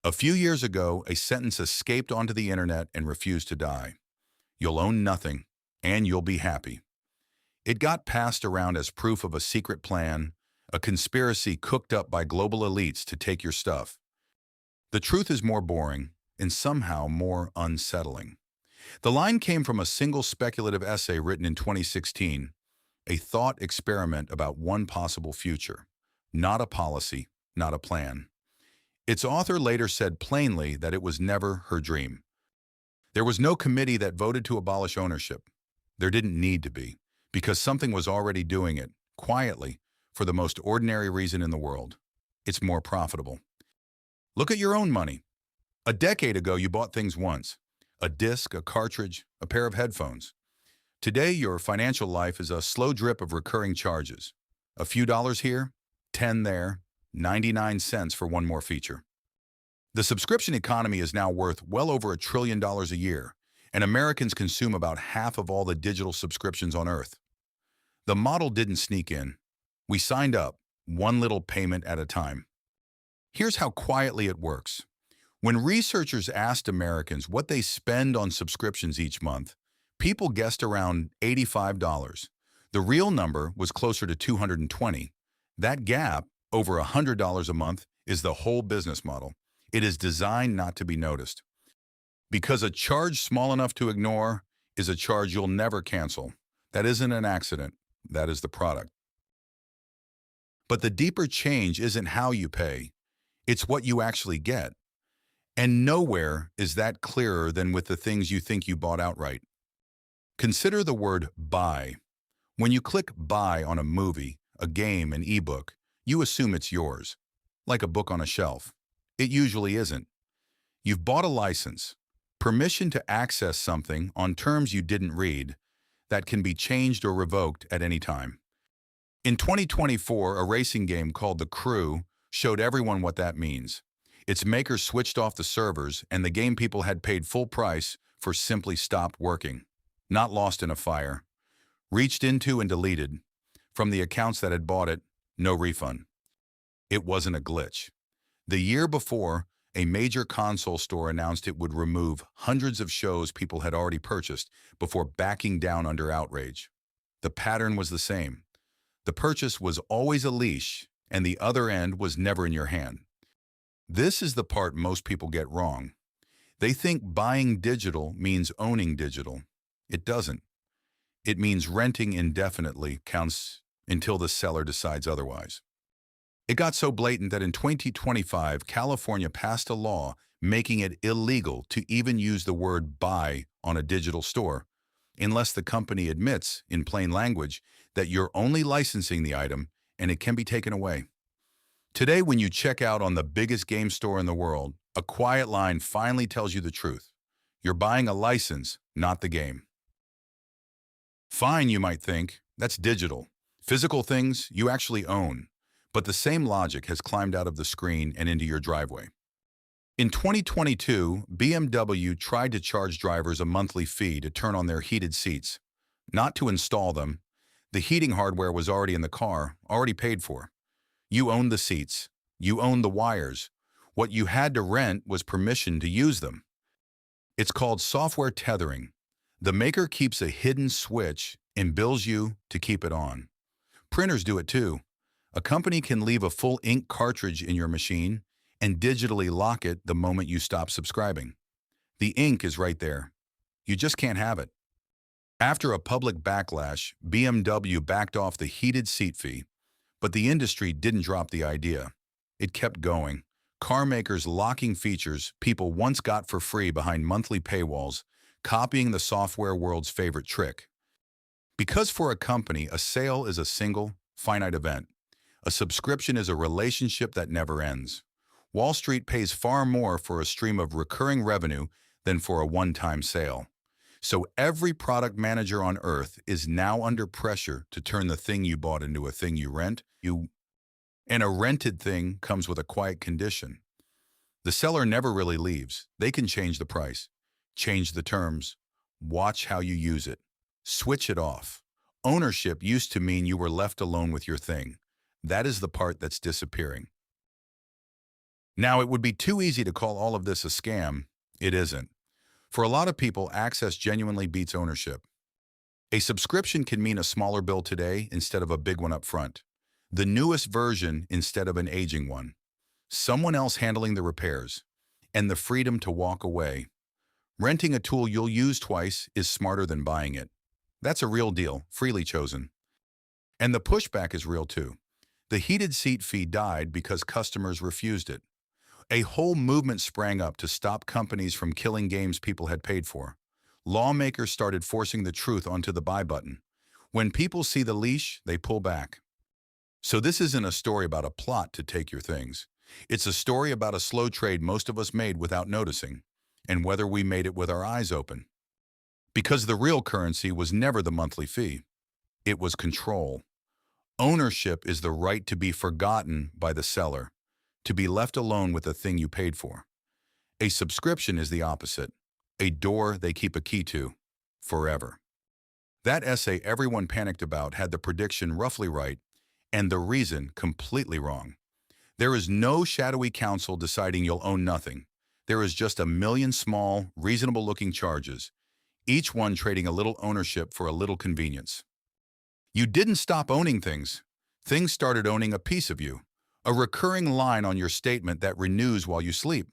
A few years ago, a sentence escaped onto the internet and refused to die. You'll own nothing, and you'll be happy. It got passed around as proof of a secret plan, a conspiracy cooked up by global elites to take your stuff. The truth is more boring and somehow more unsettling. The line came from a single speculative essay written in 2016, a thought experiment about one possible future, not a policy, not a plan. Its author later said plainly that it was never her dream. There was no committee that voted to abolish ownership. There didn't need to be, because something was already doing it, quietly, for the most ordinary reason in the world. It's more profitable. Look at your own money. A decade ago, you bought things once. A disc, a cartridge, a pair of headphones. Today, your financial life is a slow drip of recurring charges. A few dollars here, 10 there, 99 cents for one more feature. The subscription economy is now worth well over $1 trillion a year, and Americans consume about half of all the digital subscriptions on Earth. The model didn't sneak in. We signed up, one little payment at a time. Here's how quietly it works. When researchers asked Americans what they spend on subscriptions each month, people guessed around $85. The real number was closer to $220. That gap, over $100 a month, is the whole business model. It is designed not to be noticed. Because a charge small enough to ignore is a charge you'll never cancel. That isn't an accident. That is the product. But the deeper change isn't how you pay. It's what you actually get. And nowhere is that clearer than with the things you think you bought outright. Consider the word buy. When you click buy on a movie, a game, an ebook, you assume it's yours, like a book on a shelf. It usually isn't. You've bought a license, permission to access something on terms you didn't read, that can be changed or revoked at any time. In 2024, a racing game called The Crew showed everyone what that means. Its makers switched off the servers, and the game people had paid full price for simply stopped working. Not lost in a fire. Reached into and deleted. From the accounts that had bought it, no refund. It wasn't a glitch. The year before, a major console store announced it would remove hundreds of shows people had already purchased before backing down under outrage. The pattern was the same. The purchase was always a leash, and the other end was never in your hand. This is the part most people get wrong. They think buying digital means owning digital. It doesn't. It means renting indefinitely counts until the seller decides otherwise. It got so blatant that in 2025, California passed a law making it illegal to even use the word buy on a digital store, unless the company admits, in plain language, that you're only licensing the item and it can be taken away. Today, when you check out on the biggest game store in the world, a quiet line finally tells you the truth. You're buying a license, not the game. Fine, you might think. That's digital. Physical things you actually own. But the same logic has climbed out of the screen and into your driveway. In 2022, BMW tried to charge drivers a monthly fee to turn on their heated seats, not to install them. The heating hardware was already in the car, already paid for. You owned the seats. You owned the wires. What you had to rent was permission to use them. It's called software tethering. The maker keeps a hidden switch and bills you to keep it on. Printers do it too. A company can leave a full ink cartridge in your machine and digitally lock it the moment you stop subscribing. The ink is right there. You just can't have it. After a public backlash, BMW backed off the heated seat fee, but the industry didn't drop the idea. It kept going. Car makers locking features people once got for free behind monthly paywalls, copying the software world's favorite trick. Because for a company, a sale is a single, finite event. A subscription is a relationship that never ends. Wall Street pays far more for a stream of recurring revenue than for a one-time sale. So every product manager on Earth is now under pressure to turn the thing you bought into a thing you rent. And a rented thing comes with a quiet condition. The seller never really leaves. They can change the price, change the terms, watch how you use it, switch it off. Ownership used to mean you were left alone with your thing. That is the part that's disappearing. Now, it would be too easy to call all of this a scam. It isn't. For a lot of people, access genuinely beats ownership. A subscription can mean a smaller bill today instead of a big one up front, the newest version instead of an aging one, someone else handling the repairs, and the freedom to walk away. Renting a tool you'll use twice is smarter than buying it. That's a real deal, freely chosen. And the pushback is real too. The heated seat fee died because customers refused it. A whole movement sprang up to stop companies from killing games people had paid for. Lawmakers started forcing the truth onto the buy button. When people see the leash, they pull back. So this isn't a story about a plot to take your things. It's a story about a slow trade most of us made without noticing, and whether we made it with our eyes open. Because the real currency was never the monthly fee. It was control. Ownership is the right to be forgotten by the seller, to be left alone with the thing you paid for. A subscription is the opposite, a door they keep a key to, forever. That essay everyone panicked about had the prediction roughly right and the reason completely wrong. There is no shadowy council deciding you'll own nothing. There is just a million small, reasonable-looking charges, each one trading a little ownership for a little convenience. You didn't stop owning things. Things started owning a piece of you, a recurring line on your statement that renews while you sleep.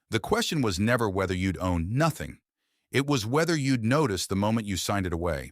The question was never whether you'd own nothing. It was whether you'd notice the moment you signed it away.